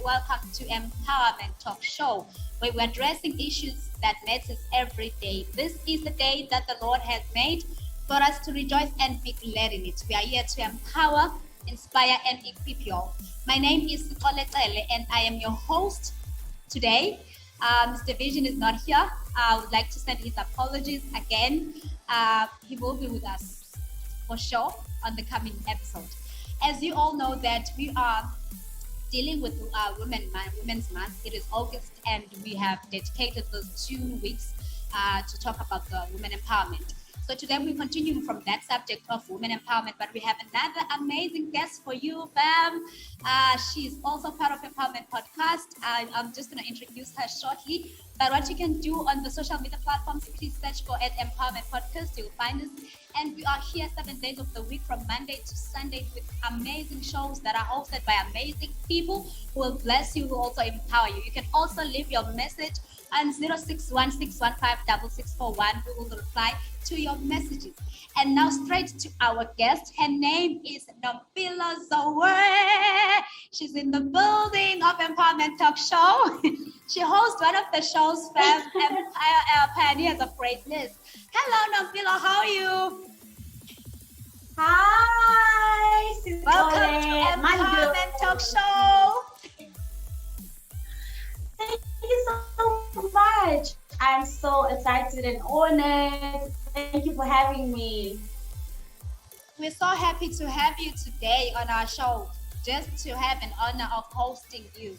welcome to Empowerment Talk Show, where we're addressing issues that matters every day. This is the day that the Lord has made for us to rejoice and be glad in it. We are here to empower, inspire, and equip you all. My name is Sipoletsele, and I am your host today. Mr. Vision is not here. I would like to send his apologies again. He will be with us for sure on the coming episode. As you all know that we are dealing with Women's Month. It is August, and we have dedicated those 2 weeks to talk about the women empowerment. So today we continue from that subject of women empowerment, but we have another amazing guest for you, fam. She's also part of Empowerment Podcast. I'm just going to introduce her shortly. But what you can do on the social media platforms, please search for Empowerment Podcast. You'll find us. And we are here 7 days of the week from Monday to Sunday with amazing shows that are hosted by amazing people who will bless you, who will also empower you. You can also leave your message on 0616156641. We will reply to your messages. And now straight to our guest. Her name is Nompilo Zoe. She's in the building of Empowerment Talk Show. She hosts one of the shows, Pioneers of Greatness. Hello, Nompilo. How are you? Hi, welcome to Empowerment Talk Show. Thank you so much. I'm so excited and honored. Thank you for having me. We're so happy to have you today on our show, just to have an honor of hosting you.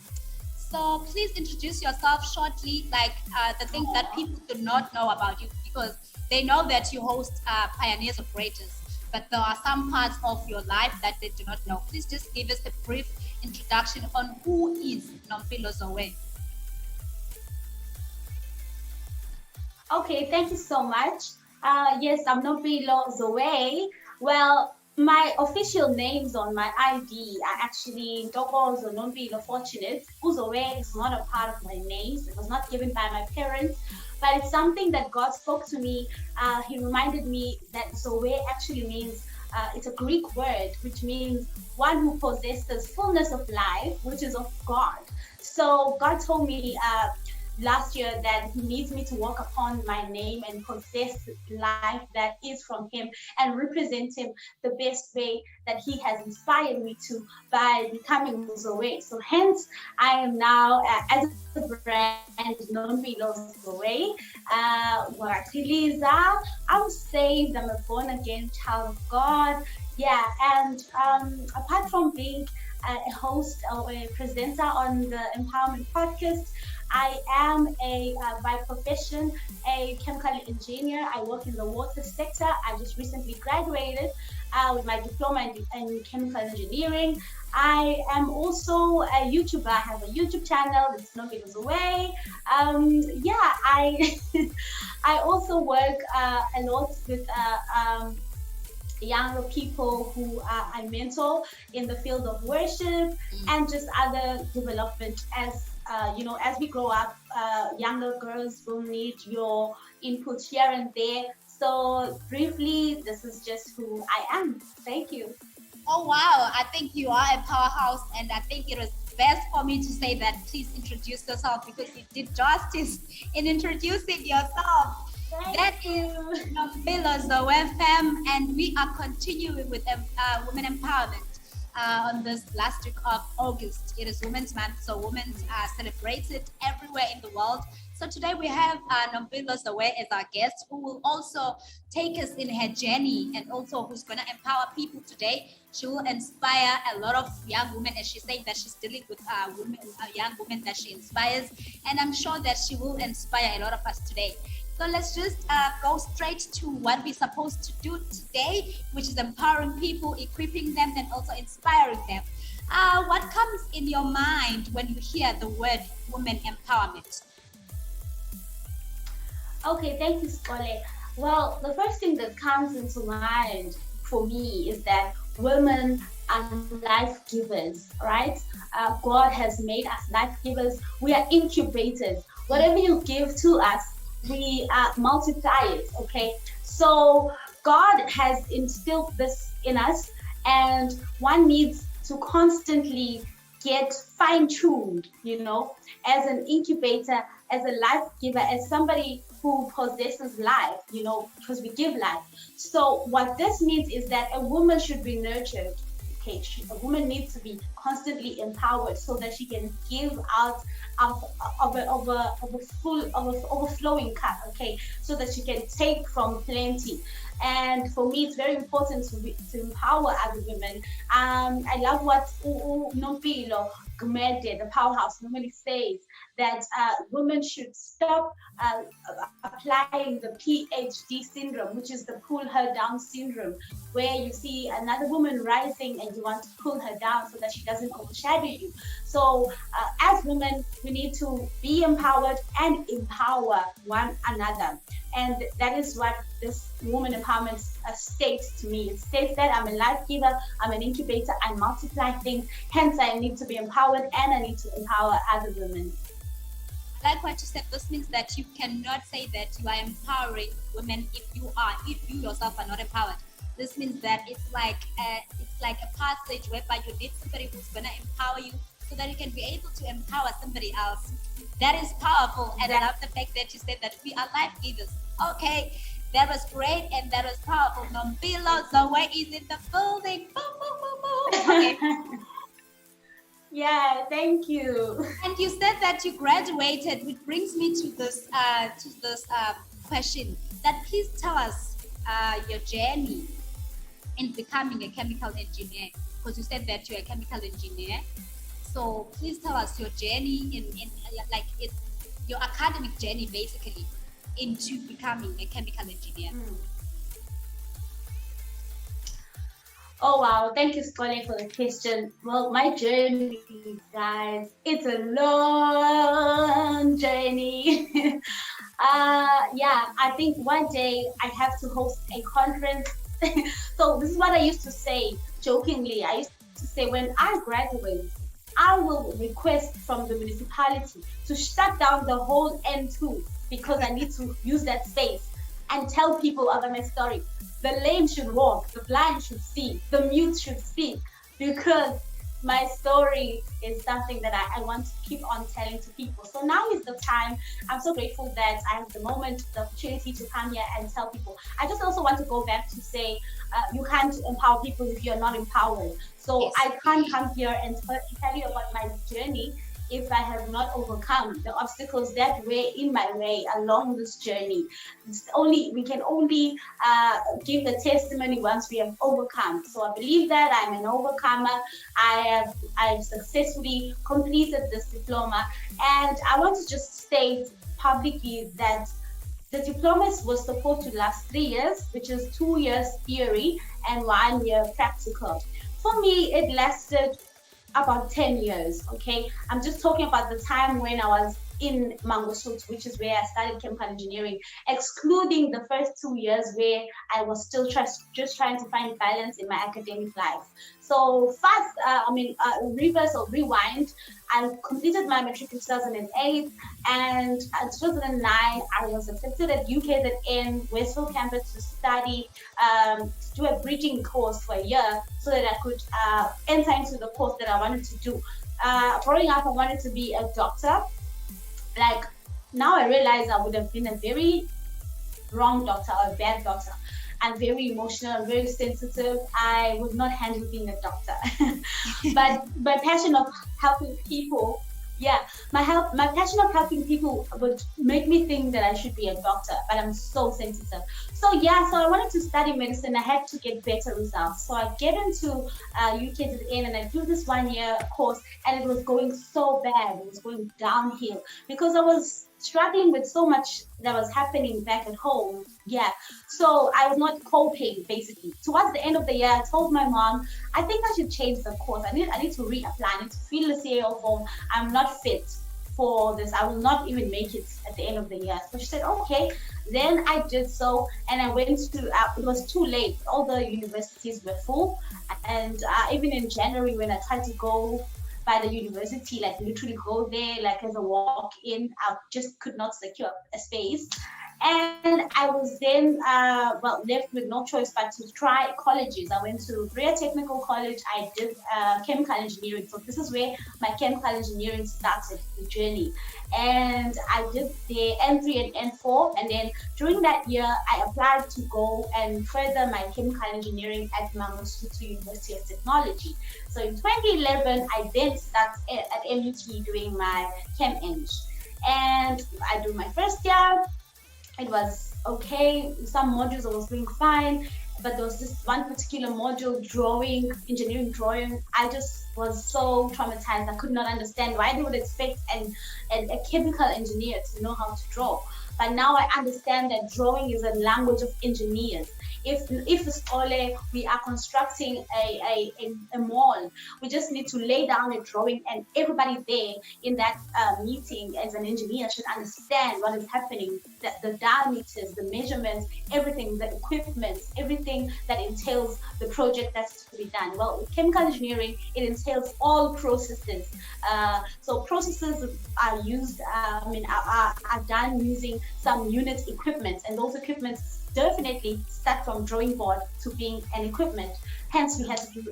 So please introduce yourself shortly, like the things that people do not know about you, because they know that you host Pioneers of Greatness, but there are some parts of your life that they do not know. Please just give us a brief introduction on who is Nompilo Zoe. Okay, thank you so much. Yes, I'm Nompilo Zoe. Well, my official names on my ID are actually Ntokozo Nompilo Fortunate. Uzoe is not a part of my names. It was not given by my parents, but it's something that God spoke to me. He reminded me that Zoe actually means, it's a Greek word, which means one who possesses fullness of life, which is of God. So God told me last year that he needs me to walk upon my name and possess life that is from him and represent him the best way that he has inspired me to by becoming Zoe. So hence I am now as a brand Nompilo Zoe Chiliza. I'm saved, I'm a born again child of God. Yeah, and apart from being a host or a presenter on the Empowerment Podcast, I am by profession a chemical engineer. I work in the water sector. I just recently graduated with my diploma in chemical engineering. I am also a YouTuber. I have a YouTube channel. It's Nompilo Zoe. I also work a lot with younger people who I mentor in the field of worship and just other development. As we grow up, younger girls will need your input here and there. So briefly, this is just who I am. Thank you. Oh, wow. I think you are a powerhouse, and I think it was best for me to say that please introduce yourself, because you did justice in introducing yourself. That is Nompilo Zoe fam, and we are continuing with women empowerment on this last week of August. It is Women's Month, so women are celebrated everywhere in the world. So today we have Nompilo Zoe as our guest, who will also take us in her journey, and also who's going to empower people today. She will inspire a lot of young women, as she's saying that she's dealing with young women that she inspires, and I'm sure that she will inspire a lot of us today. So let's just go straight to what we're supposed to do today, which is empowering people, equipping them, and also inspiring them. What comes in your mind when you hear the word women empowerment? Okay, thank you, Skole. Well, the first thing that comes into mind for me is that women are life givers, right? God has made us life givers. We are incubators. Whatever you give to us, we multiply it, okay? So God has instilled this in us, and one needs to constantly get fine-tuned, as an incubator, as a life giver, as somebody who possesses life, because we give life. So what this means is that a woman should be nurtured. Okay, a woman needs to be constantly empowered so that she can give out of, of a full of a overflowing cup. Okay, so that she can take from plenty. And for me, it's very important to empower other women. I love what Nompilo Gumede, the powerhouse, normally says, that women should stop applying the PhD syndrome, which is the pull her down syndrome, where you see another woman rising and you want to pull her down so that she doesn't overshadow you. So, as women, we need to be empowered and empower one another. And that is what this woman empowerment states to me. It states that I'm a life giver, I'm an incubator, I multiply things, hence I need to be empowered and I need to empower other women. Like what you said, this means that you cannot say that you are empowering women if you yourself are not empowered. This means that it's like a passage whereby you need somebody who's gonna empower you so that you can be able to empower somebody else. That is powerful, and I love the fact that you said that we are life givers. Okay, that was great and that was powerful. Nompilo Zoe is in the building. Boom, boom, boom, boom. Okay. Yeah, thank you. And you said that you graduated, which brings me to this question. That please tell us your journey in becoming a chemical engineer, because you said that you're a chemical engineer. So please tell us your journey in your academic journey, basically, into becoming a chemical engineer. Oh wow, thank you, Skole, for the question. Well, my journey, guys, it's a long journey. Yeah, I think one day I have to host a conference. So this is what I used to say jokingly. I used to say, when I graduate, I will request from the municipality to shut down the whole N2 because I need to use that space and tell people about my story. The lame should walk, the blind should see, the mute should speak, because my story is something that I want to keep on telling to people. So now is the time. I'm so grateful that I have the moment, the opportunity to come here and tell people. I just also want to go back to say, you can't empower people if you're not empowered. So Yes. I can't come here and tell you about my journey if I have not overcome the obstacles that were in my way along this journey. We can only give the testimony once we have overcome. So I believe that I'm an overcomer. I've successfully completed this diploma, and I want to just state publicly that the diploma was supposed to last 3 years, which is 2 years theory and 1 year practical. For me, it lasted about 10 years. Okay, I'm just talking about the time when I was in Mangosuthu, which is where I studied chemical engineering, excluding the first 2 years where I was still just trying to find balance in my academic life. So reverse or rewind, I completed my matric in 2008, and in 2009 I was accepted at UKZN Westville campus to study, to do a bridging course for a year so that I could enter into the course that I wanted to do. Growing up, I wanted to be a doctor. Like, now I realize I would have been a very wrong doctor or a bad doctor. I'm very emotional, I'm very sensitive. I would not handle being a doctor. But my passion of helping people, yeah, my passion of helping people would make me think that I should be a doctor, but I'm so sensitive. So yeah, so I wanted to study medicine. I had to get better results. So I get into UKZN and I do this 1 year course, and it was going so bad. It was going downhill because I was struggling with so much that was happening back at home. Yeah. So I was not coping, basically. Towards the end of the year, I told my mom, I think I should change the course. I need to reapply. I need to fill the CAO form. I'm not fit for this. I will not even make it at the end of the year. So she said, okay. Then I did so, and I went to, it was too late. All the universities were full. And even in January, when I tried to go by the university, like literally go there, like as a walk-in, I just could not secure a space. And I was then, left with no choice but to try colleges. I went to Brea Technical College. I did chemical engineering. So this is where my chemical engineering started, the journey. And I did the N3 and N4. And then during that year, I applied to go and further my chemical engineering at Mangosuthu University of Technology. So in 2011, I then started at MUT doing my Chem Eng. And I do my first year. It was okay. Some modules I was doing fine, but there was this one particular module, drawing, engineering drawing. I just was so traumatized. I could not understand why they would expect a chemical engineer to know how to draw. But now I understand that drawing is a language of engineers. If Skole, we are constructing a mall, we just need to lay down a drawing, and everybody there in that meeting as an engineer should understand what is happening, the diameters, the measurements, everything, the equipment, everything that entails the project that's to be done. Well, with chemical engineering, it entails all processes. So processes are used, are done using some unit equipment, and those equipment definitely start from drawing board to being an equipment. Hence, we had to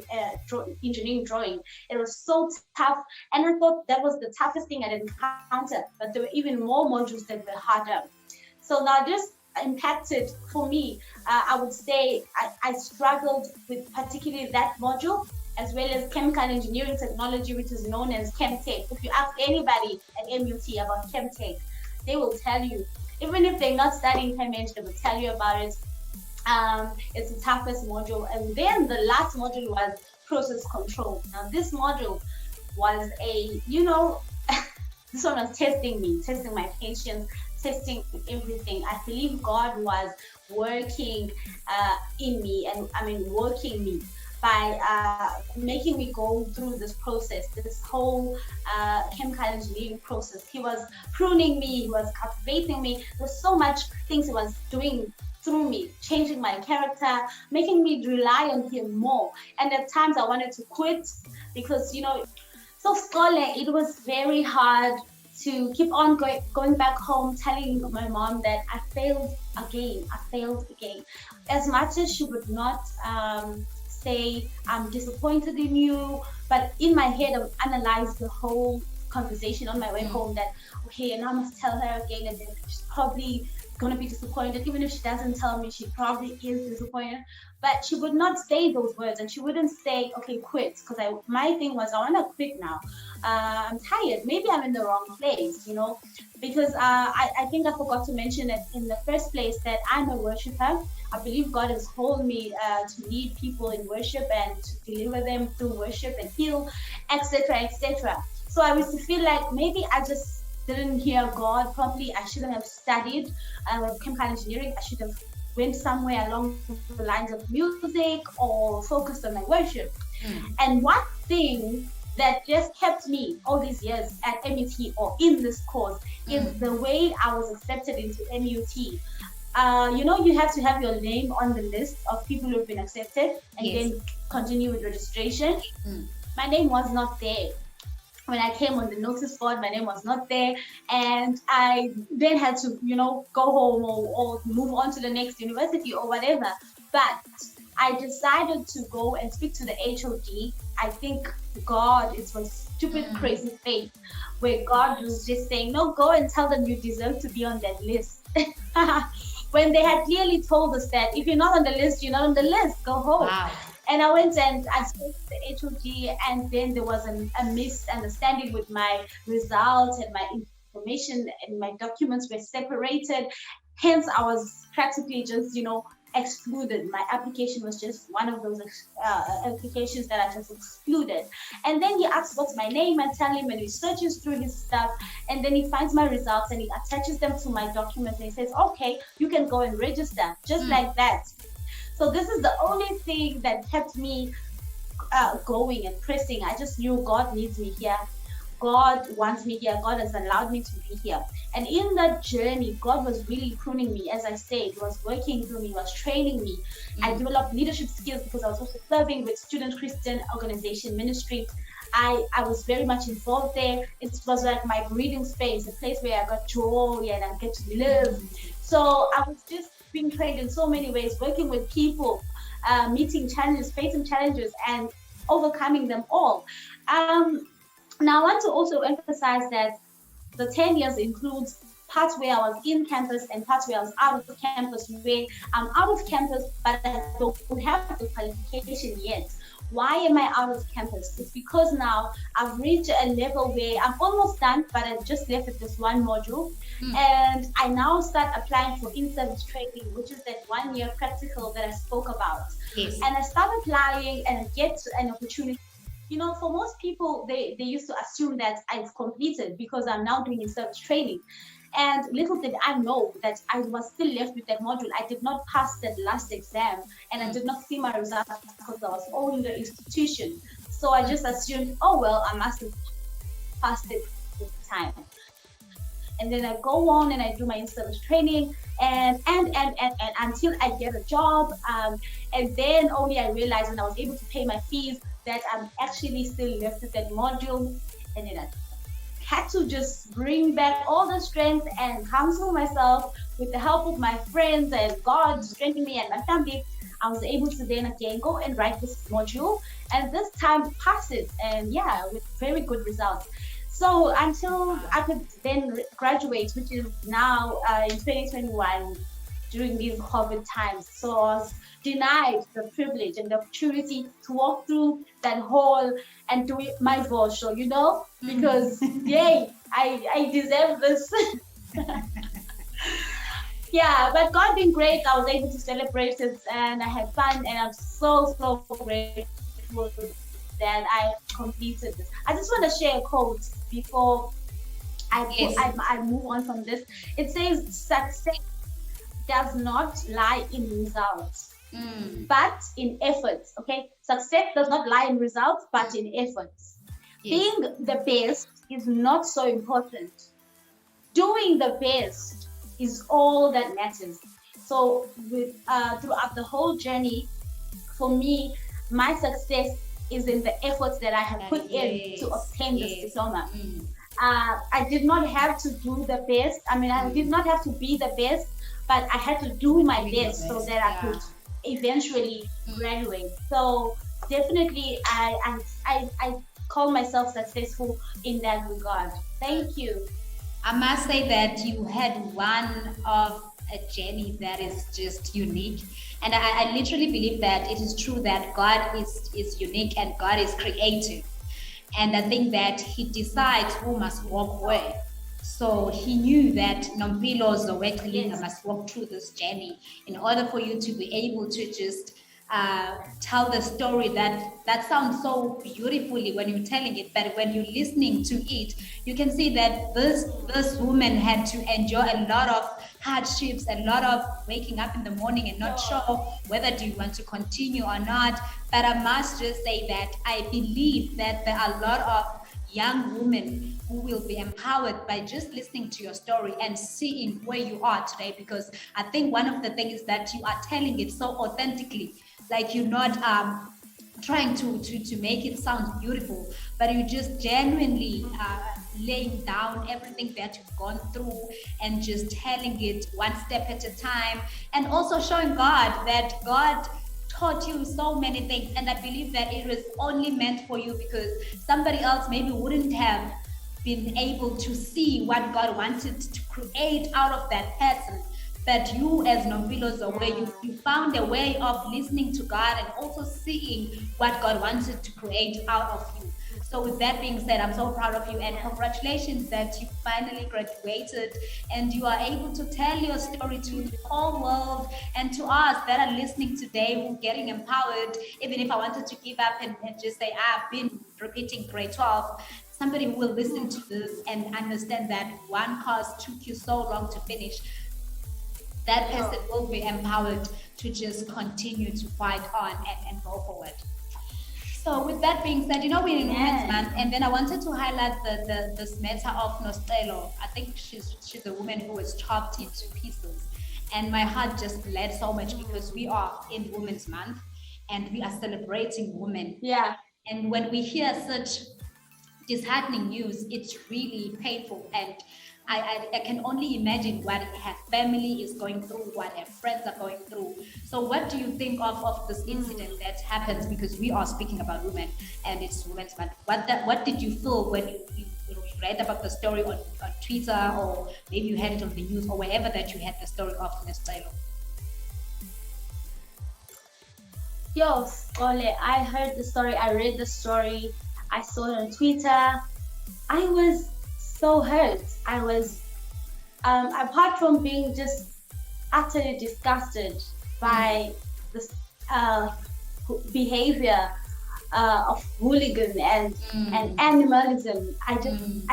do engineering drawing. It was so tough, and I thought that was the toughest thing I'd encountered. But there were even more modules that were harder. So now this impacted for me. I would say I struggled with particularly that module, as well as chemical engineering technology, which is known as ChemTech. If you ask anybody at MUT about ChemTech, they will tell you. Even if they're not studying Chem Eng, they will tell you about it. It's the toughest module. And then the last module was process control. Now, this module was this one was testing me, testing my patience, testing everything. I believe God was working in me, and working me by making me go through this process, this whole chemical engineering process. He was pruning me, he was cultivating me. There's so much things he was doing through me, changing my character, making me rely on him more. And at times I wanted to quit because, so Skole, it was very hard to keep on going back home, telling my mom that I failed again. As much as she would not say I'm disappointed in you, but in my head I would analyze the whole conversation on my way home, that okay, and I must tell her again, and then she's probably gonna be disappointed. Even if she doesn't tell me, she probably is disappointed. But she would not say those words, and she wouldn't say, okay, quit, because my thing was, I want to quit now. I'm tired. Maybe I'm in the wrong place, because I think I forgot to mention it in the first place that I'm a worshiper. I believe God has called me to lead people in worship and to deliver them through worship and heal, etc., etc. So I used to feel like maybe I just didn't hear God properly. I shouldn't have studied chemical engineering. I should have went somewhere along the lines of music or focused on my worship. And one thing that just kept me all these years at MUT or in this course is the way I was accepted into MUT. You have to have your name on the list of people who've been accepted and then continue with registration. My name was not there. When I came on the notice board, my name was not there, and I then had to, go home or move on to the next university or whatever. But I decided to go and speak to the HOD. I think God, it was stupid, crazy faith, where God was just saying, no, go and tell them you deserve to be on that list. When they had clearly told us that if you're not on the list, you're not on the list, go home. Wow. And I went and I spoke to the HOD, and then there was a misunderstanding with my results, and my information and my documents were separated. Hence, I was practically just, excluded. My application was just one of those applications that I just excluded. And then he asks what's my name, and tell him, and he searches through his stuff, and then he finds my results and he attaches them to my documents, and he says, okay, you can go and register, just like that. So this is the only thing that kept me going and pressing. I just knew God needs me here. God wants me here. God has allowed me to be here. And in that journey, God was really pruning me. As I said, He was working through me, He was training me. I developed leadership skills because I was also serving with Student Christian Organization Ministry. I was very much involved there. It was like my breathing space, a place where I got joy and I get to live. So I was just being trained in so many ways, working with people, meeting challenges, facing challenges, and overcoming them all. Um, Now, I want to also emphasize that the 10 years includes parts where I was in campus and parts where I was out of campus, where I'm out of campus, but I don't have the qualification yet. Why am I out of campus? It's because now I've reached a level where I'm almost done, but I just left with this one module. Mm. And I now start applying for in-service training, which is that 1 year practical that I spoke about. Yes. And I start applying and I get an opportunity. For most people, they used to assume that I've completed because I'm now doing in-service training. And little did I know that I was still left with that module. I did not pass that last exam and I Mm. did not see my results because I was all in the institution. So I just assumed, oh, well, I must have passed it this time. And then I go on and I do my in-service training and until I get a job. And then only I realized when I was able to pay my fees that I'm actually still left with that module. And then I had to just bring back all the strength and counsel myself with the help of my friends and God strengthening me and my family. I was able to then again go and write this module and this time pass it, and yeah, with very good results. So until I could then graduate, which is now in 2021 during these COVID times. So I was denied the privilege and the opportunity to walk through that hall and do it my voice show, because yay, I deserve this. Yeah, but God being great, I was able to celebrate it and I had fun, and I'm so grateful that I completed this. I just want to share a quote before I Yes. move on from this. It says success does not lie in results, Mm. but in efforts. Okay, success does not lie in results, but in efforts. Yes. Being the best is not so important. Doing the best is all that matters. So, throughout the whole journey, for me, my success is in the efforts that I have put in to Yes. obtain this Yes. diploma. Mm. I did not have to do the best. I mean, I did Mm. not have to be the best, but I had to You do were my doing your best so best. that I Yeah. could eventually Mm. graduate. So definitely, I call myself successful in that regard. Thank you. I must say that you had one of a journey that is just unique. And I literally believe that it is true that God is unique and God is creative. And I think that He decides who must walk where. So He knew that Nompilo Zoe Chiliza Yes. must walk through this journey in order for you to be able to just tell the story that sounds so beautifully when you're telling it, but when you're listening to it, you can see that this woman had to endure a lot of hardships, a lot of waking up in the morning and not sure Sure. whether do you want to continue or not. But I must just say that I believe that there are a lot of young women who will be empowered by just listening to your story and seeing where you are today, because I think one of the things is that you are telling it so authentically, like you're not trying to make it sound beautiful, but you just genuinely laying down everything that you've gone through and just telling it one step at a time, and also showing God that God taught you so many things. And I believe that it was only meant for you, because somebody else maybe wouldn't have been able to see what God wanted to create out of that person. But you, as Nompilo Zoe, you found a way of listening to God and also seeing what God wanted to create out of you. So, with that being said, I'm so proud of you and congratulations that you finally graduated and you are able to tell your story to the whole world and to us that are listening today who are getting empowered. Even if I wanted to give up and just say, I've been repeating grade 12, somebody will listen to this and understand that one course took you so long to finish. That person Sure. will be empowered to just continue to fight on and go forward. So with that being said, we're in Women's Month, Amen. and then I wanted to highlight this matter of Nostelo. I think she's a woman who was chopped into pieces, and my heart just bled so much because we are in Women's Month, and we are celebrating women. Yeah. And when we hear such disheartening news, it's really painful. And I can only imagine what her family is going through, what her friends are going through. So, what do you think of this incident that happens? Because we are speaking about women and it's Women's Month. What did you feel when you read about the story on Twitter, or maybe you had it on the news, or wherever that you had the story of Miss Taylor? Yo, Ole, I heard the story, I read the story, I saw it on Twitter. I was so hurt. I was, apart from being just utterly disgusted by this behavior of hooligan and animalism. I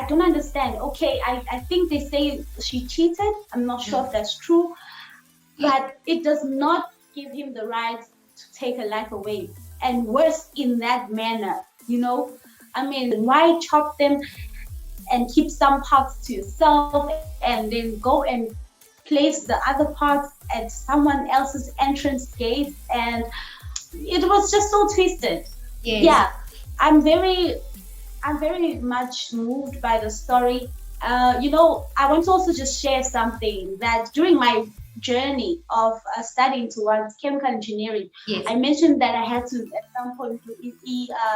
don't understand. Okay, I think they say she cheated. I'm not sure if that's true, but it does not give him the right to take a life away. And worse in that manner, you know. I mean, why chop them and keep some parts to yourself and then go and place the other parts at someone else's entrance gate? And it was just so twisted. Yes. Yeah, I'm very much moved by the story. I want to also just share something that during my journey of studying towards chemical engineering, Yes. I mentioned that I had to at some point do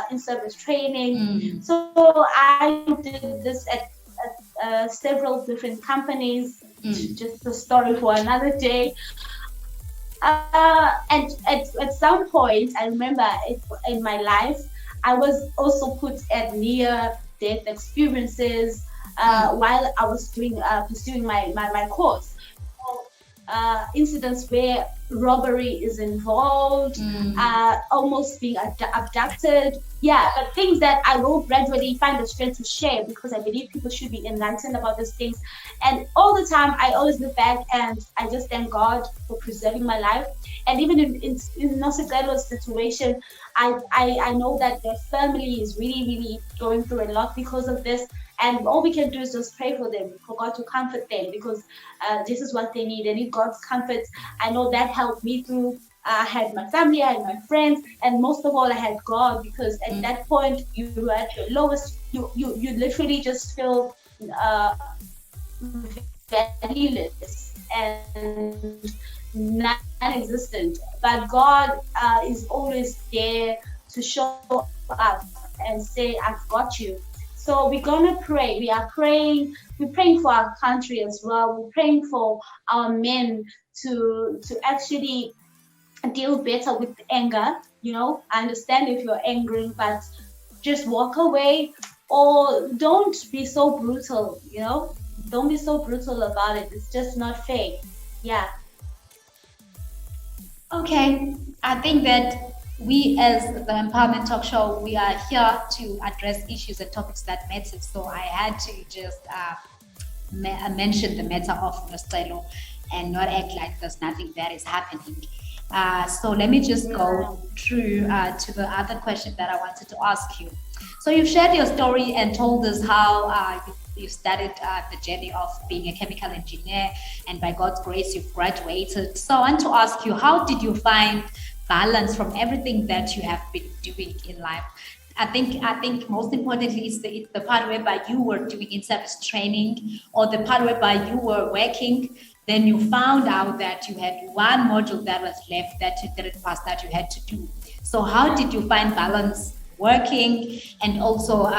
in-service training. So I did this at several different companies. Just a story for another day. And at some point, I remember in my life, I was also put at near death experiences while I was pursuing my course. So, incidents where robbery is involved, almost being abducted. Yeah, but things that I will gradually find the strength to share because I believe people should be enlightened about these things. And all the time, I always look back and I just thank God for preserving my life. And even in Nosicelo's situation, I know that their family is really, really going through a lot because of this. And all we can do is just pray for them, for God to comfort them, because this is what they need. They need God's comfort. I know that helped me through. I had my family, I had my friends, and most of all, I had God, because at that point, you were at your lowest. You literally just feel valueless and non-existent. But God is always there to show up and say, "I've got you." So we're gonna pray. We are praying. We're praying for our country as well. We're praying for our men to actually deal better with anger. I understand if you're angry, but just walk away, or don't be so brutal. Don't be so brutal about it. It's just not fair. Yeah. Okay, I think that we as the Empowerment Talk Show, we are here to address issues and topics that matter. So I had to just mention the matter of Nostelo and not act like there's nothing bad is happening. So let me just go through to the other question that I wanted to ask you. So you shared your story and told us how you started the journey of being a chemical engineer, and by God's grace, you've graduated. So I want to ask you, how did you find balance from everything that you have been doing in life? I think most importantly is the part whereby you were doing in-service training, or the part whereby you were working. Then you found out that you had one module that was left that you didn't pass, that you had to do. So how did you find balance working and also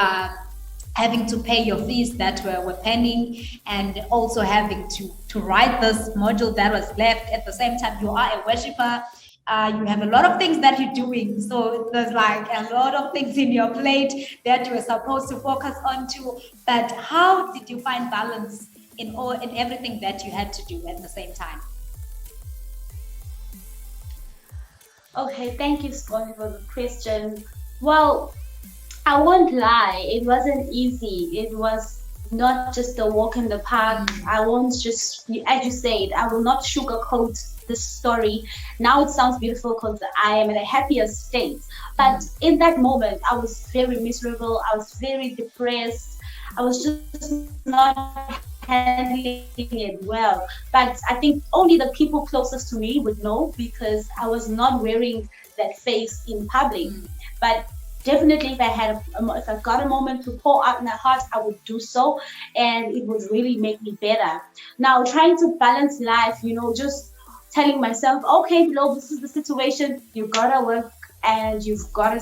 having to pay your fees that were pending, and also having to write this module that was left? At the same time, you are a worshiper. You have a lot of things that you're doing. So there's like a lot of things in your plate that you were supposed to focus on too. But how did you find balance in everything that you had to do at the same time? Okay, thank you, Scotty, for the question. Well, I won't lie, it wasn't easy. It was not just a walk in the park. I won't just, as you said, I will not sugarcoat the story. Now it sounds beautiful because I am in a happier state. But in that moment, I was very miserable. I was very depressed. I was just not handling it well. But I think only the people closest to me would know, because I was not wearing that face in public. But definitely, if I got a moment to pour out my heart, I would do so, and it would really make me better. Now, trying to balance life, just telling myself, okay, below, this is the situation. You gotta work and you've gotta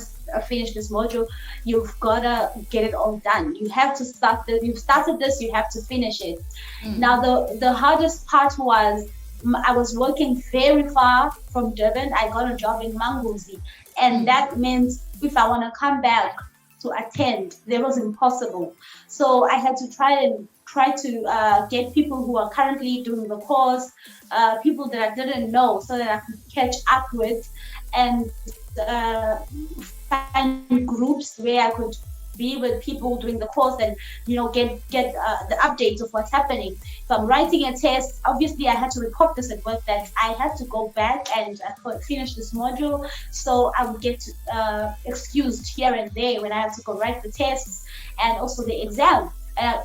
finish this module. You've gotta get it all done. You have to start this. You've started this. You have to finish it. Now, the hardest part was I was working very far from Durban. I got a job in Manguzi, and that meant if I want to come back to attend, that was impossible. So I had to try to get people who are currently doing the course, people that I didn't know, so that I could catch up with, and find groups where I could be with people doing the course and get the updates of what's happening. If I'm writing a test, obviously I had to report this at work that I had to go back and finish this module, so I would get excused here and there when I have to go write the tests and also the exam.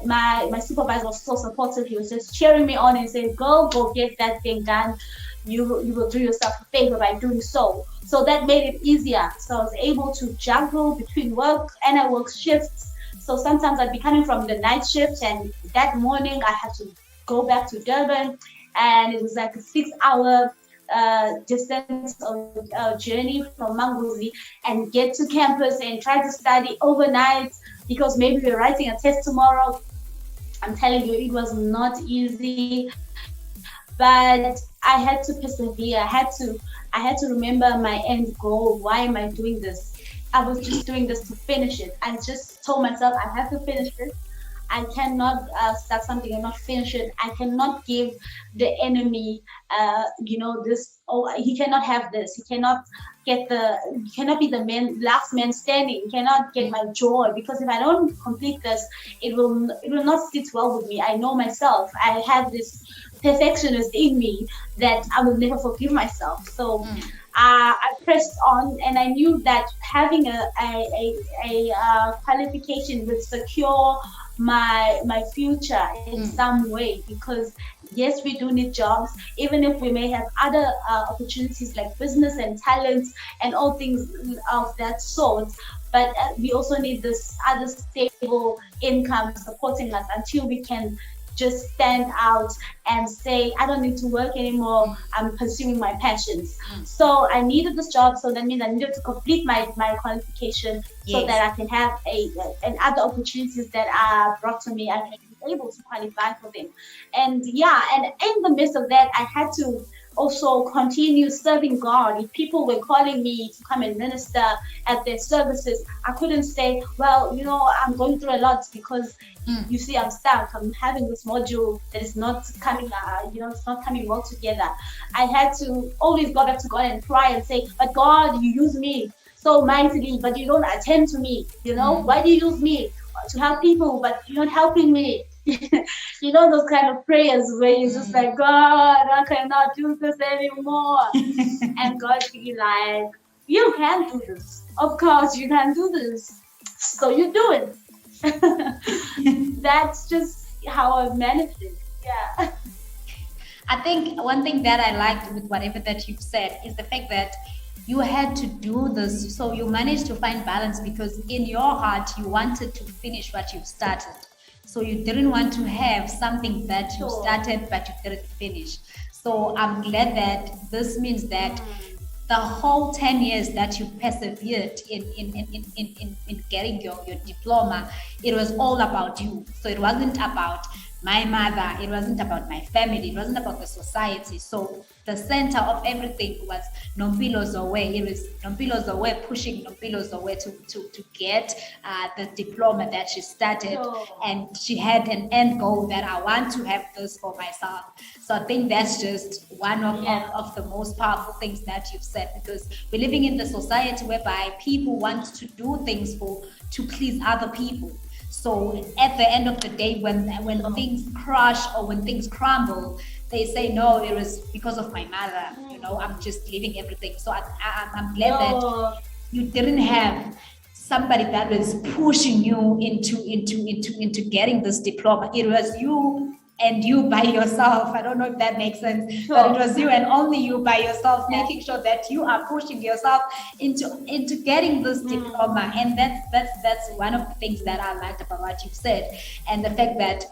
My supervisor was so supportive. He was just cheering me on and saying, go get that thing done. You will do yourself a favor by doing so. So that made it easier. So I was able to juggle between work, and I work shifts. So sometimes I'd be coming from the night shift, and that morning I had to go back to Durban, and it was like a 6-hour distance of journey from Manguzi, and get to campus and try to study overnight because maybe we're writing a test tomorrow. I'm telling you, it was not easy, but I had to persevere. I had to remember my end goal. Why am I doing this? I was just doing this to finish it. I just told myself I have to finish this. I cannot start something and not finish it. I cannot give the enemy, this. Oh, he cannot have this. He cannot He cannot be the last man standing. He cannot get my joy, because if I don't complete this, it will not sit well with me. I know myself. I have this perfectionist in me that I will never forgive myself. So I pressed on, and I knew that having a qualification would secure my future in some way, because yes, we do need jobs, even if we may have other opportunities like business and talents and all things of that sort, but we also need this other stable income supporting us until we can just stand out and say, I don't need to work anymore, I'm pursuing my passions. So I needed this job, so that means I needed to complete my qualification so that I can have and other opportunities that are brought to me, I can be able to qualify for them. And in the midst of that, I had to also continue serving God. If people were calling me to come and minister at their services, I couldn't say, well, I'm going through a lot because you see, I'm stuck. I'm having this module that is not coming, it's not coming well together. I had to always go back to God and cry and say, but God, you use me so mightily, but you don't attend to me. Why do you use me to help people, but you're not helping me? Those kind of prayers where you're just like, God, I cannot do this anymore. And God be like, you can do this. Of course, you can do this. So you do it. That's just how I managed it. Yeah. I think one thing that I liked with whatever that you've said is the fact that you had to do this, so you managed to find balance, because in your heart you wanted to finish what you've started. So you didn't want to have something that you started but you didn't finish. So I'm glad that this means that the whole 10 years that you persevered in getting your diploma, it was all about you. So it wasn't about my mother, it wasn't about my family, it wasn't about the society. So the center of everything was Nompilo Zoe. It was Nompilo Zoe pushing Nompilo Zoe to get the diploma that she started. And she had an end goal that I want to have this for myself. So I think that's just one of the most powerful things that you've said, because we're living in the society whereby people want to do things to please other people. So at the end of the day, when things crash or when things crumble, they say, no, it was because of my mother. I'm just leaving everything. So I'm glad that you didn't have somebody that was pushing you into getting this diploma. It was you and you by yourself. I don't know if that makes sense, but it Sure. was you and only you by yourself, Yeah. making sure that you are pushing yourself into getting this diploma. And that's one of the things that I liked about what you said, and the fact that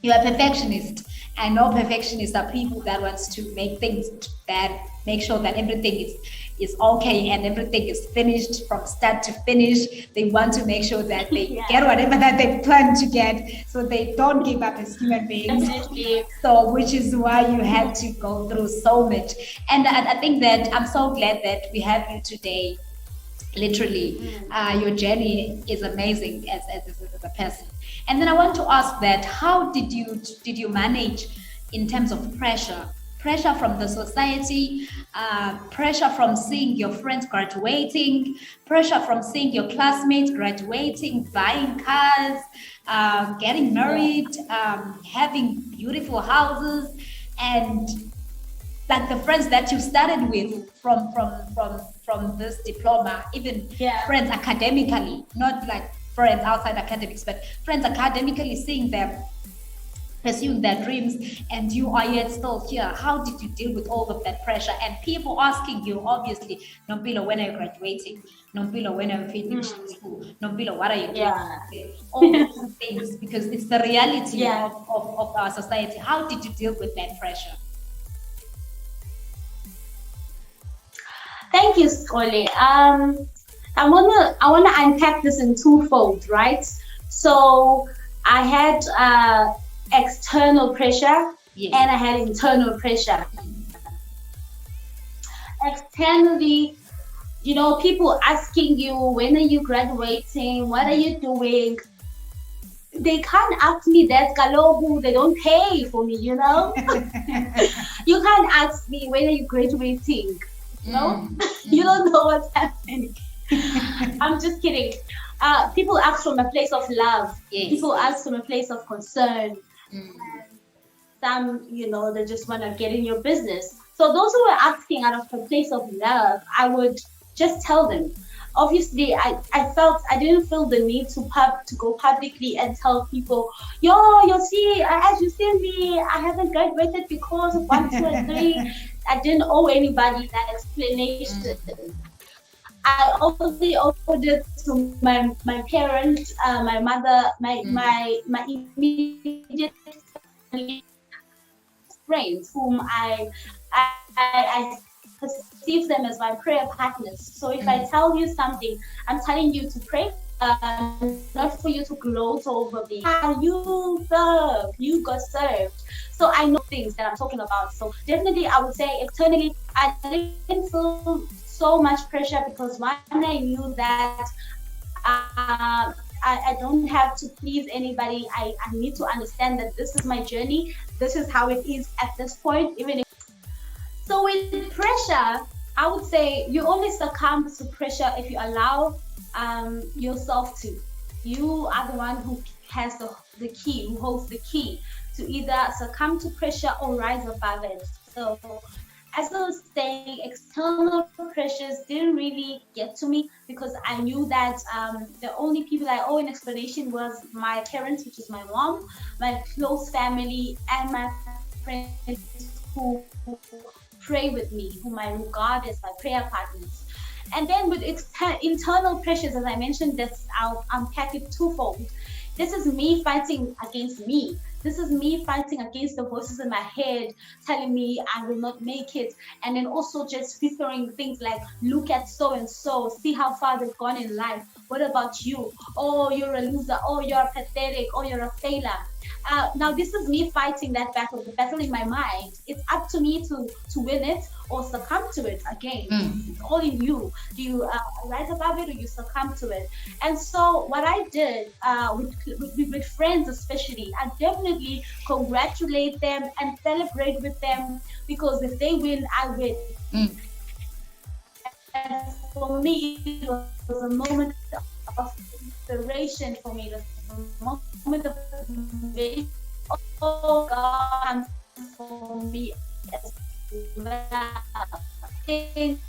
you are a perfectionist. I know perfectionists are people that wants to make things, that make sure that everything is okay and everything is finished from start to finish. They want to make sure that they Yeah. get whatever that they plan to get, so they don't give up as human beings. Definitely. So, which is why you had to go through so much. And I think that I'm so glad that we have you today. Literally, your journey is amazing as a person. And then I want to ask that, how did you manage in terms of pressure from the society, pressure from seeing your friends graduating, pressure from seeing your classmates graduating, buying cars, getting married, having beautiful houses, and like the friends that you started with from this diploma, even Yeah. friends academically, not like friends outside academics, but friends academically, seeing them pursuing their dreams, and you are yet still here. How did you deal with all of that pressure and people asking you, obviously, Nompilo, when are you graduating? Nompilo, when are you finishing school? Nompilo, what are you doing? Yeah. All these things, because it's the reality Yeah. of our society. How did you deal with that pressure? Thank you, Skole. I wanna unpack this in twofold, right? So I had external pressure Yes. and I had internal pressure. Externally, people asking you, when are you graduating? What are you doing? They can't ask me that, Kalobu. They don't pay for me, you know? You can't ask me, when are you graduating? No? You don't know what's happening. I'm just kidding. People ask from a place of love. Yes. People ask from a place of concern. Mm. Some, they just want to get in your business. So those who are asking out of a place of love, I would just tell them. Obviously, I felt I didn't feel the need to go publicly and tell people, you see, as you see me, I haven't graduated because of 1, 2, and 3. I didn't owe anybody that explanation. I only owed it to my parents, my mother, my immediate family, friends, whom I perceive them as my prayer partners. So if I tell you something, I'm telling you to pray, not for you to gloat over me. You serve, you got served. So I know things that I'm talking about. So definitely, I would say externally, I didn't feel so much pressure because one, I knew that I don't have to please anybody. I need to understand that this is my journey. This is how it is at this point. So with pressure, I would say you only succumb to pressure if you allow yourself to. You are the one who has the key, who holds the key to either succumb to pressure or rise above it. So as I was saying, external pressures didn't really get to me because I knew that the only people I owe an explanation was my parents, which is my mom, my close family, and my friends who pray with me, whom I regard as my prayer partners. And then with internal pressures, as I mentioned, I'll unpack it twofold. This is me fighting against me. This is me fighting against the voices in my head telling me I will not make it. And then also just whispering things like, look at so and so, see how far they've gone in life. What about you? Oh, you're a loser. Oh, you're pathetic. Oh, you're a failure. Now, this is me fighting that battle, the battle in my mind. It's up to me to win it or succumb to it again. It's all in you. Do you rise above it or you succumb to it? And so what I did with friends especially, I definitely congratulate them and celebrate with them because if they win, I win. And for me, it was a moment of inspiration for me. It was a moment of motivation. Oh, God, for me as well. And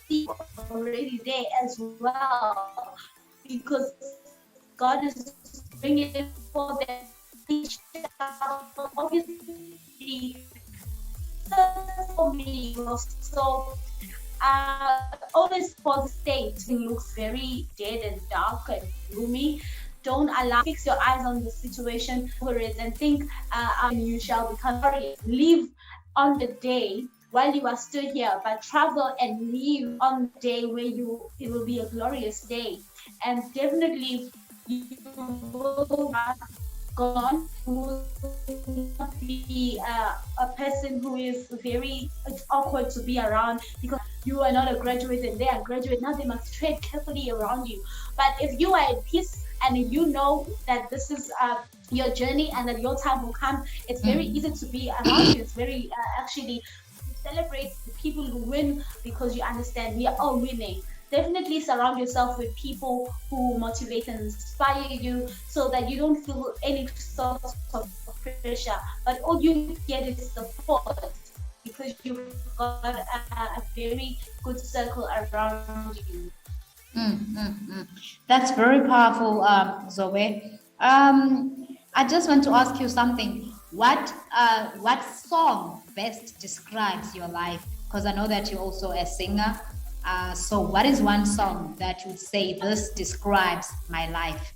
see already there as well because God is bringing it for them. obviously, success for me was so always for the state looks very dead and dark and gloomy. Don't allow fix your eyes on the situation over it and think you shall become glorious. Live on the day while you are still here, but travel and live on the day where you it will be a glorious day. And definitely you will not go on. You will not be a person who is very awkward to be around because you are not a graduate and they are graduate. Now they must tread carefully around you. But if you are at peace and if you know that this is your journey and that your time will come, it's very easy to be around you. It's very actually celebrate the people who win because you understand we are all winning. Definitely surround yourself with people who motivate and inspire you so that you don't feel any sort of pressure, but all you get is support because you've got a very good circle around you. That's very powerful, Zoe. I just want to ask you something. What song best describes your life? Because I know that you're also a singer. So, what is one song that you would say this describes my life?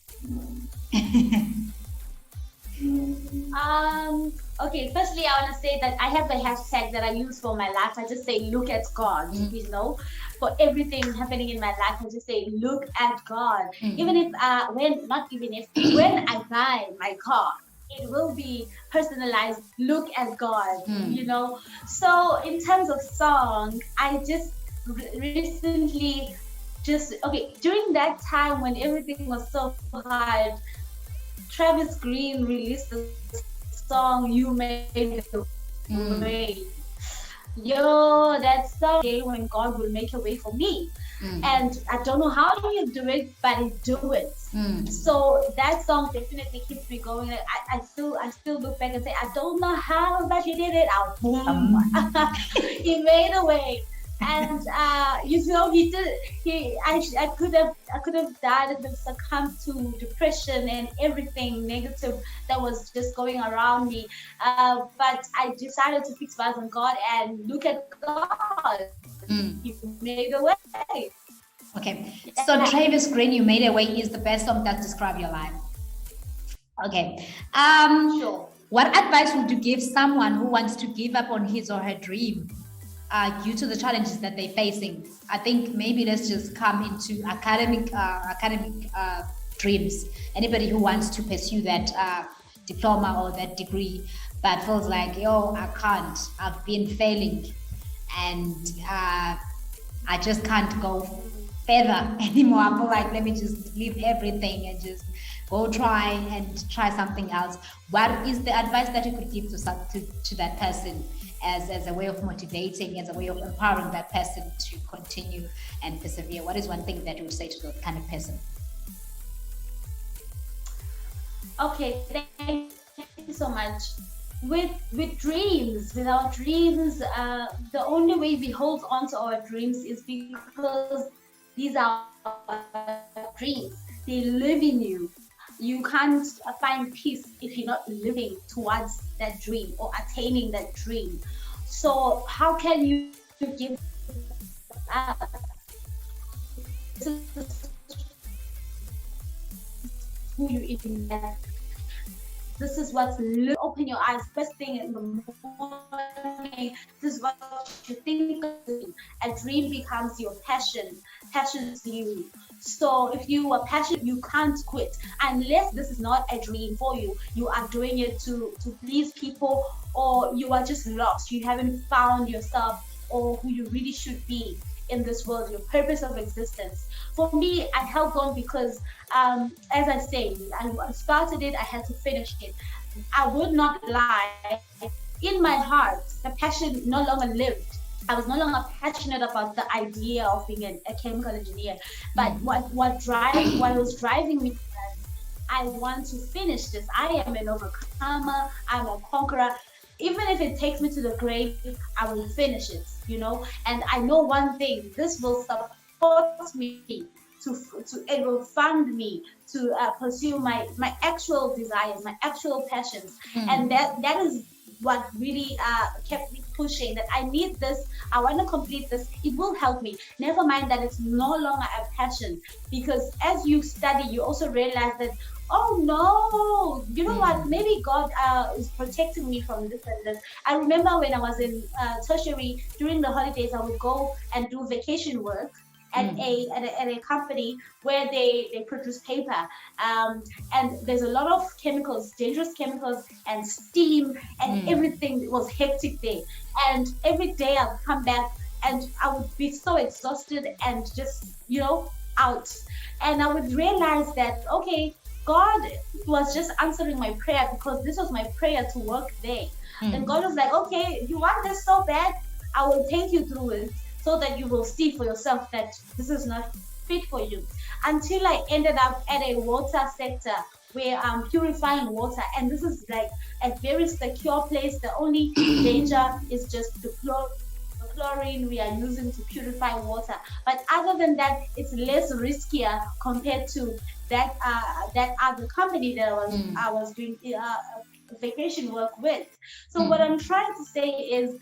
Okay, firstly, I want to say that I have a hashtag that I use for my life. I just say, look at God, for everything happening in my life. I just say, look at God. Even if, not even if, when I buy my car, it will be personalized, look at God. So, in terms of song, I just recently okay, during that time when everything was so hard, Travis Green released the song "You Made a Way." Yo, that song day when God will make a way for me. And I don't know how you do it, but He do it. So that song definitely keeps me going. I still look back and say, I don't know how, but He did it. Boom. He made a way. And he did. I could have died and succumbed to depression and everything negative that was just going around me. But I decided to fix my eyes on God and look at God. He made a way. Okay, so Travis Green, "You Made a Way" is the best song that describes your life. Okay. Sure. What advice would you give someone who wants to give up on his or her dream due to the challenges that they're facing? I think maybe let's just come into academic dreams. Anybody who wants to pursue that diploma or that degree, but feels like, yo, I can't. I've been failing, and I just can't go further anymore. I feel like let me just leave everything and just go try something else. What is the advice that you could give to that person as a way of motivating, as a way of empowering that person to continue and persevere? What is one thing that you would say to that kind of person? Okay, thank you so much. With with our dreams, the only way we hold on to our dreams is because these are our dreams. They live in you. You can't find peace if you're not living towards that dream or attaining that dream. So how can you give up? This is who you invest. This is what's open your eyes first thing in the morning. This is what you think of. A dream becomes your passion. Passion is you. So if you are passionate, you can't quit unless this is not a dream for you. You are doing it to please people, or you are just lost. You haven't found yourself or who you really should be in this world, your purpose of existence. For me, I held on because, as I say, I started it, I had to finish it. I would not lie. In my heart, the passion no longer lived. I was no longer passionate about the idea of being a chemical engineer. But what was driving me was I want to finish this. I am an overcomer. I'm a conqueror. Even if it takes me to the grave, I will finish it. And I know one thing: this will support me it will fund me to pursue my actual desires, my actual passions. And that is what really kept me pushing, that I need this, I want to complete this, it will help me. Never mind that it's no longer a passion, because as you study, you also realize that, oh no, you know what, maybe God is protecting me from this and this. I remember when I was in tertiary, during the holidays, I would go and do vacation work at a company where they produce paper, and there's a lot of chemicals, dangerous chemicals, and steam, and everything was hectic there. And every day I'd come back and I would be so exhausted and just, out. And I would realize that, okay, God was just answering my prayer, because this was my prayer to work there. And God was like, okay, you want this so bad, I will take you through it, so that you will see for yourself that this is not fit for you. Until I ended up at a water sector where I'm purifying water, and this is like a very secure place. The only danger is just the chlorine we are using to purify water. But other than that, it's less riskier compared to that other company that I was doing vacation work with. So what I'm trying to say is,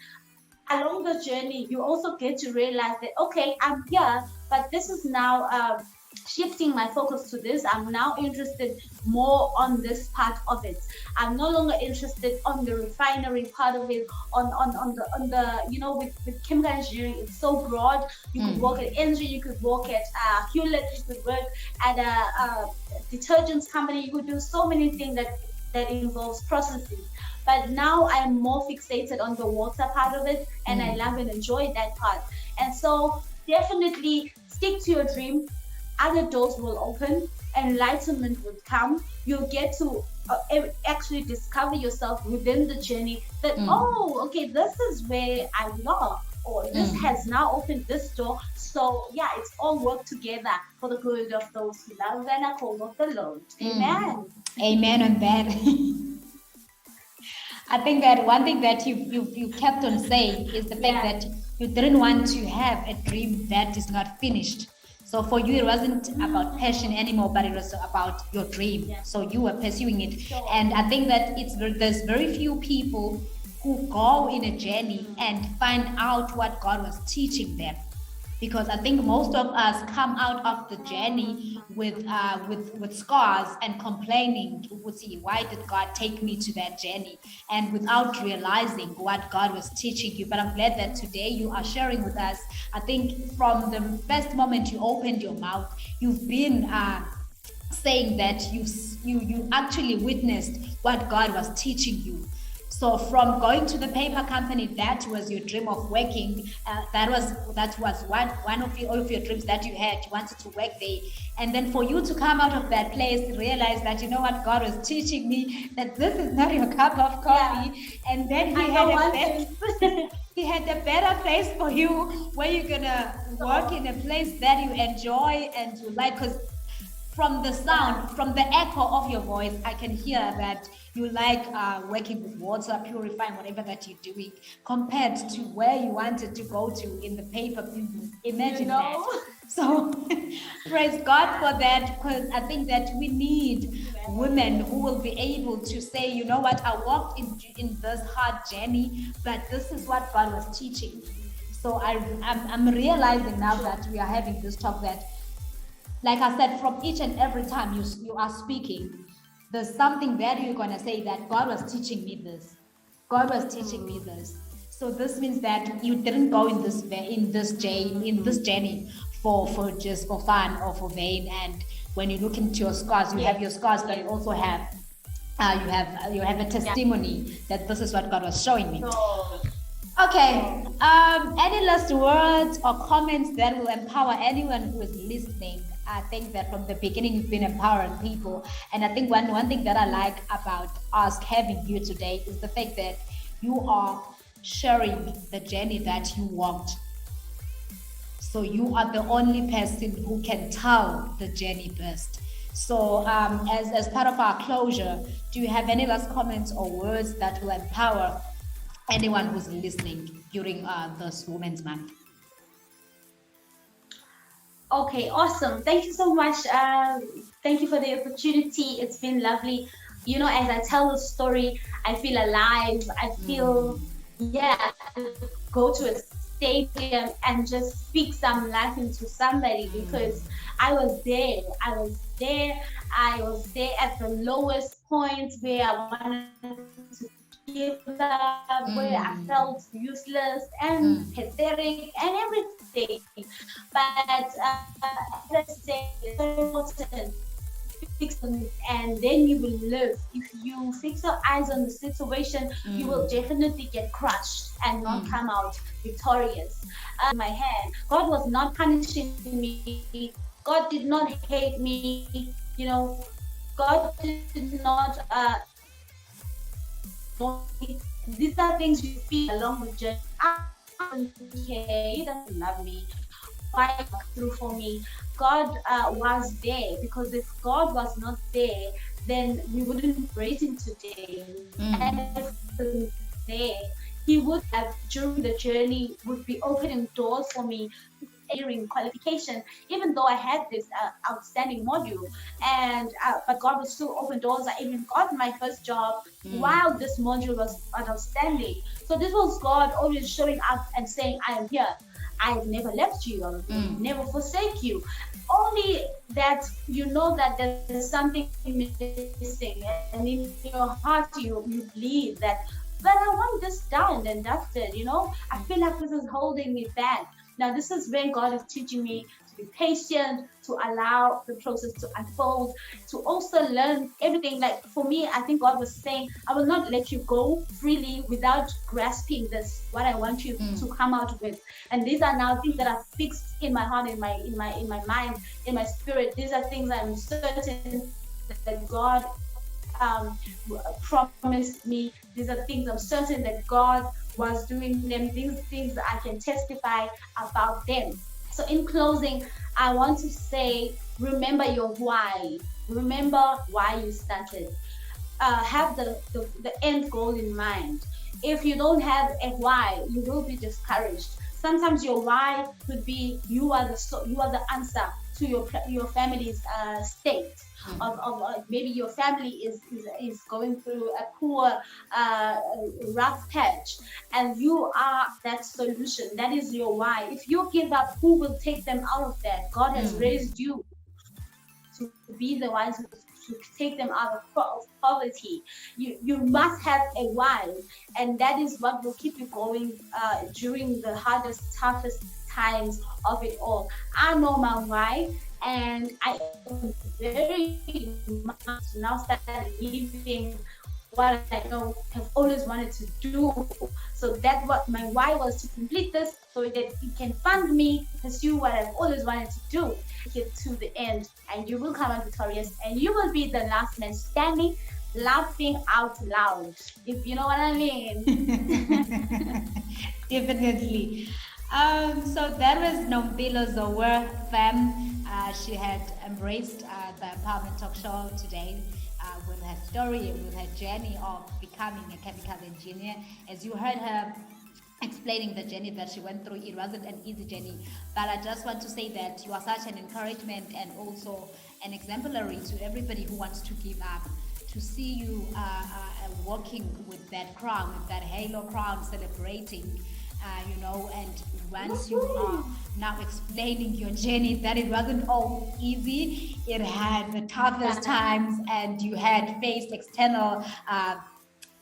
along the journey, you also get to realize that, okay, I'm here, but this is now shifting my focus to this. I'm now interested more on this part of it. I'm no longer interested on the refinery part of it, on the with chemical engineering. It's so broad. You could work at energy, you could work at Hewlett, you could work at a detergents company. You could do so many things that involves processing. But now I'm more fixated on the water part of it, and I love and enjoy that part. And so definitely stick to your dream. Other doors will open, enlightenment will come. You'll get to actually discover yourself within the journey that, oh, okay, this is where I belong, or this has now opened this door. So yeah, it's all work together for the good of those who love and are called of the Lord. Amen. Amen on that. I think that one thing that you kept on saying is the fact that you didn't want to have a dream that is not finished. So for you, it wasn't about passion anymore, but it was about your dream. Yeah. So you were pursuing it. Sure. And I think that there's very few people who go in a journey and find out what God was teaching them. Because I think most of us come out of the journey with scars and complaining, see, why did God take me to that journey? And without realizing what God was teaching you. But I'm glad that today you are sharing with us. I think from the first moment you opened your mouth, you've been saying that you actually witnessed what God was teaching you. So from going to the paper company, that was your dream of working. That was one of your dreams that you had. You wanted to work there, and then for you to come out of that place, realize that, you know what, God was teaching me that this is not your cup of coffee, and then He had a better place for you, where you're gonna work in a place that you enjoy and you like. Because from the sound, from the echo of your voice, I can hear that you like working with water, purifying whatever that you're doing, compared to where you wanted to go to in the paper business. Imagine that. So praise God for that, because I think that we need women who will be able to say, you know what, I walked in this hard journey, but this is what God was teaching me. So I'm realizing now that we are having this talk that, like I said, from each and every time you are speaking, there's something that you're going to say that God was teaching me this. God was teaching me this. So this means that you didn't go in this journey for just for fun or for vain. And when you look into your scars, you have your scars, but you also have you have a testimony that this is what God was showing me. Okay. Any last words or comments that will empower anyone who is listening? I think that from the beginning you've been empowering people, and I think one thing that I like about us having you today is the fact that you are sharing the journey that you walked. So you are the only person who can tell the journey best. So as part of our closure, do you have any last comments or words that will empower anyone who's listening during this Women's Month? Okay, awesome. Thank you so much. Thank you for the opportunity. It's been lovely. You know, as I tell the story, I feel alive. I feel, yeah, I could go to a stadium and just speak some life into somebody because I was there. I was there. I was there at the lowest point where I wanted to give up, where I felt useless and pathetic and everything. But as I say, it's very important to fix and then you will live. If you fix your eyes on the situation, you will definitely get crushed and not come out victorious. God was holding my hand. God was not punishing me. God did not hate me. God did not ignore me. These are things you feel along the journey. God doesn't care. He doesn't love me. Why are you coming through for me? God was there, because if God was not there, then we wouldn't be breathing today. And if God wasn't there, He would have, during the journey, would be opening doors for me, qualification, even though I had this outstanding module. And but God would still open doors. I even got my first job while this module was outstanding. So this was God always showing up and saying, I am here. I have never left you. I will never forsake you. Only that you know that there's something missing, and in your heart you believe that I want this done and dusted. I feel like this is holding me back. Now, this is when God is teaching me to be patient, to allow the process to unfold, to also learn everything. Like for me, I think God was saying, I will not let you go freely without grasping this, what I want you to come out with. And these are now things that are fixed in my heart, in my mind, in my spirit. These are things I'm certain that God promised me. These are things I'm certain that God was doing them. Things that I can testify about them. So in closing, I want to say, remember your why. Remember why you started. Have the end goal in mind. If you don't have a why, you will be discouraged. Sometimes your why could be you are the answer to your family's state of maybe your family is going through a poor rough patch, and you are that solution. That is your why. If you give up, who will take them out of that? God has raised you to be the ones to take them out of poverty. You must have a why, and that is what will keep you going during the hardest, toughest times of it all. I know my why, and I am very much now started living what I know have always wanted to do. So that what my why was, to complete this so that it can fund me pursue what I've always wanted to do, take it to the end, and you will come out victorious, and you will be the last man standing, laughing out loud, if you know what I mean. Definitely. So that was Nompilo Zoe fam. She had embraced the Empowerment Talk Show today with her story and with her journey of becoming a chemical engineer. As you heard her explaining the journey that she went through, it wasn't an easy journey. But I just want to say that you are such an encouragement and also an exemplary to everybody who wants to give up. To see you walking with that crown, with that halo crown, celebrating, and once you are now explaining your journey, that it wasn't all easy. It had the toughest times, and you had faced external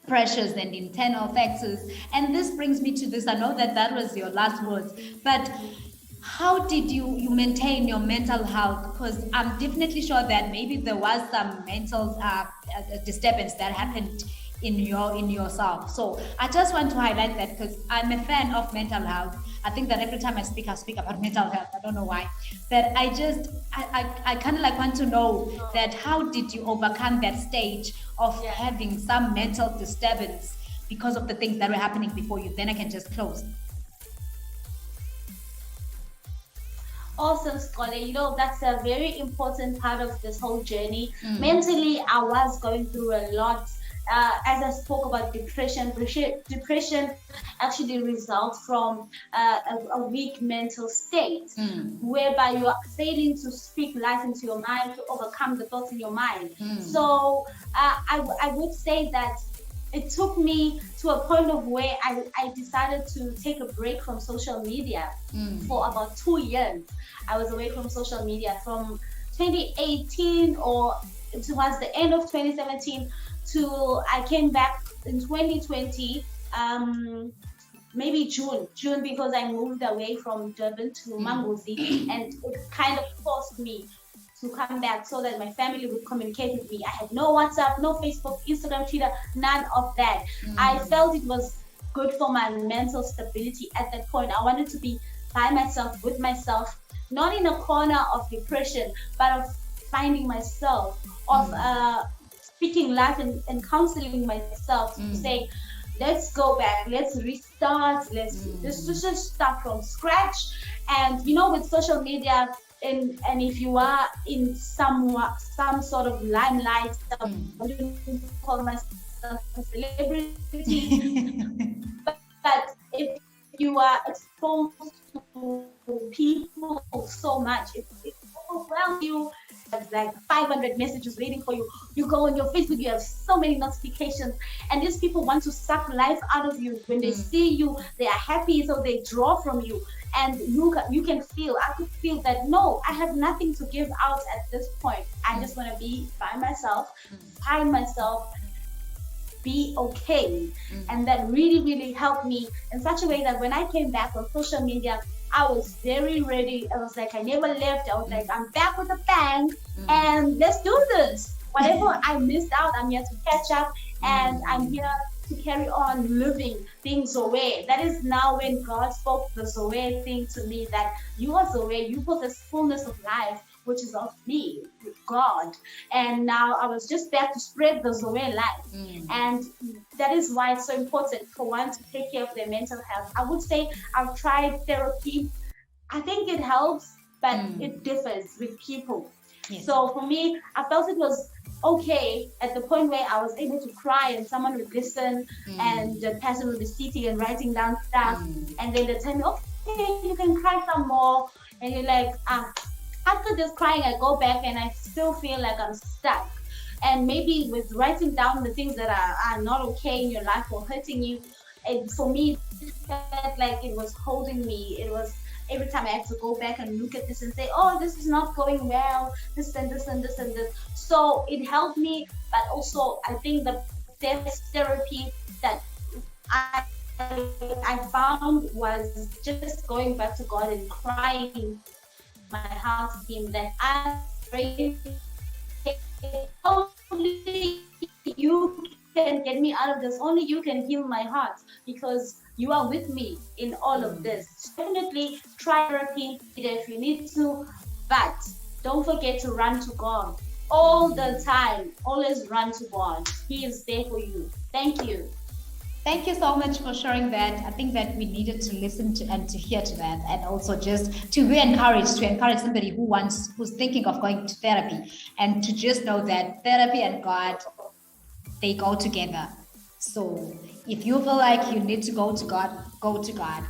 pressures and internal factors. And this brings me to this. I know that that was your last words, but how did you maintain your mental health? Because I'm definitely sure that maybe there was some mental disturbance that happened in yourself. So I just want to highlight that because I'm a fan of mental health. I think that every time I speak about mental health. I don't know why, but I kind of like want to know that how did you overcome that stage of having some mental disturbance because of the things that were happening before you? Then I can just close. Awesome, Scholar. That's a very important part of this whole journey. Mentally, I was going through a lot. as I spoke about depression actually results from a weak mental state, whereby you are failing to speak life into your mind, to overcome the thoughts in your mind. So I would say that it took me to a point of where I decided to take a break from social media for about 2 years. I was away from social media from 2018 or towards the end of 2017 to I came back in 2020, maybe June, because I moved away from Durban to Mangozi, and it kind of forced me to come back so that my family would communicate with me. I had no WhatsApp, no Facebook, Instagram, Twitter, none of that. I felt it was good for my mental stability at that point. I wanted to be by myself, with myself, not in a corner of depression, but of finding myself, of speaking life and counseling myself to say, let's go back, let's restart, let's just start from scratch. And with social media, and if you are in some sort of limelight, I wouldn't call myself a celebrity, but if you are exposed to people so much, it overwhelms you. There's like 500 messages waiting for you. You go on your Facebook, you have so many notifications, and these people want to suck life out of you. When they see you, they are happy, so they draw from you. And you can feel, I could feel that, no, I have nothing to give out at this point. I just want to be by myself, find myself, be okay. And that really, really helped me in such a way that when I came back on social media, I was very ready. I was like, I never left. I was like, I'm back with a bang, and let's do this. Whatever I missed out, I'm here to catch up, and I'm here to carry on living, being Zoe. That is now when God spoke the Zoe thing to me, that you are Zoe, you possess fullness of life, which is of me, with God. And now I was just there to spread the Zoe life. And that is why it's so important for one to take care of their mental health. I would say I've tried therapy. I think it helps, but it differs with people. Yes. So for me, I felt it was okay at the point where I was able to cry and someone would listen, and the person would be sitting and writing down stuff, and then they tell me, okay, you can cry some more, and you're like, after this crying, I go back and I still feel like I'm stuck. And maybe with writing down the things that are not okay in your life or hurting you, for me, it felt like it was holding me. It was every time I had to go back and look at this and say, oh, this is not going well, this and this and this and this. So it helped me, but also I think the best therapy that I found was just going back to God and crying my heart to Him, that I'm afraid only you can get me out of this, only you can heal my heart, because you are with me in all of this. Definitely try therapy if you need to, but don't forget to run to God all the time. Always run to God. He is there for you. Thank you. Thank you so much for sharing that. I think that we needed to listen to and to hear to that, and also just to be encouraged, to encourage somebody who's thinking of going to therapy, and to just know that therapy and God, they go together. So if you feel like you need to go to God, go to God.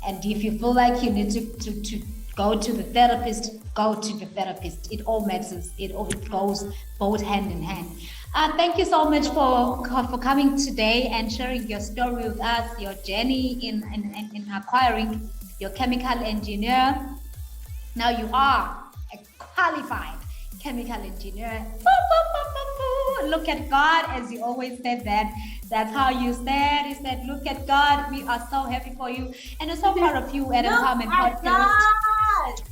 And if you feel like you need to go to the therapist, go to the therapist. It all matters. It goes both hand in hand. Thank you so much for coming today and sharing your story with us, your journey in acquiring your chemical engineer. Now you are a qualified chemical engineer. Look at God, as you always said that. That's how you said. You said, look at God. We are so happy for you. And we're so proud of you at Empowerment Podcast.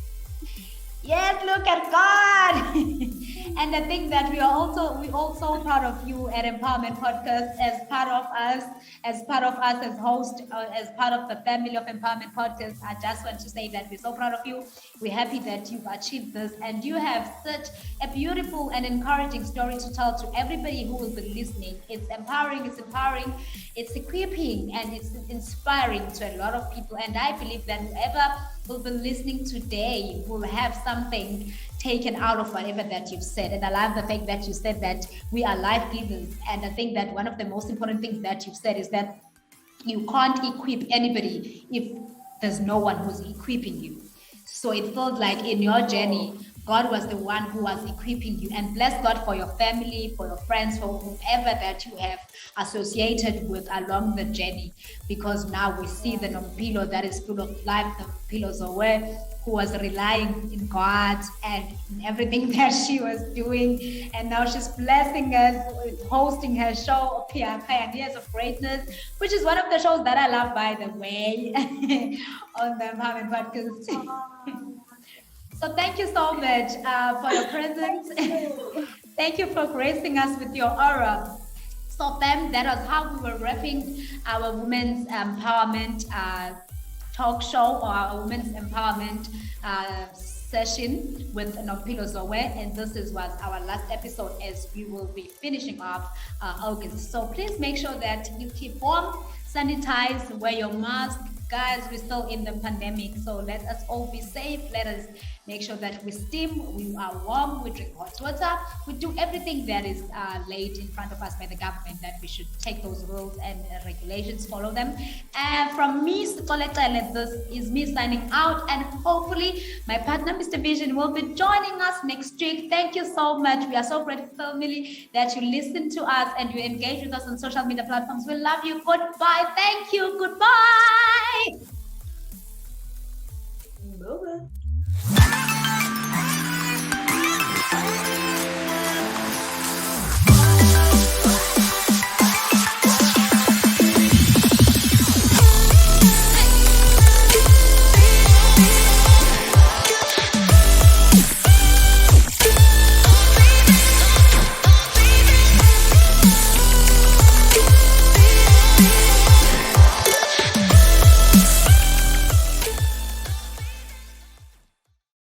Yes, look at God. And I think that we also proud of you at Empowerment Podcast as part of us as host, as part of the family of Empowerment Podcast. I just want to say that we're so proud of you. We're happy that you've achieved this, and you have such a beautiful and encouraging story to tell to everybody who will be listening. It's empowering, it's equipping, and it's inspiring to a lot of people. And I believe that whoever will be listening today will have something taken out of whatever that you've said. And I love the fact that you said that we are life givers. And I think that one of the most important things that you've said is that you can't equip anybody if there's no one who's equipping you. So it felt like in your journey, God was the one who was equipping you. And bless God for your family, for your friends, for whoever that you have associated with along the journey. Because now we see the Nompilo that is full of life, the Nompilo Zoe, who was relying in God and in everything that she was doing. And now she's blessing us with hosting her show, Pioneers of Greatness, which is one of the shows that I love, by the way, on the Empowerment Podcast. So thank you so much for your presence. Thank you for gracing us with your aura. So, fam, that was how we were wrapping our women's empowerment talk show, or our women's empowerment session with Nompilo Zoe. And this was our last episode, as we will be finishing off August. So please make sure that you keep warm, sanitize, wear your mask. Guys, we're still in the pandemic, so let us all be safe. Let us make sure that we steam, we are warm, we drink hot water, we do everything that is laid in front of us by the government, that we should take those rules and regulations, follow them. And from me, Sikoleka, this is me signing out, and hopefully my partner, Mr. Vision, will be joining us next week. Thank you so much. We are so grateful, family, that you listen to us and you engage with us on social media platforms. We love you. Goodbye. Thank you. Goodbye.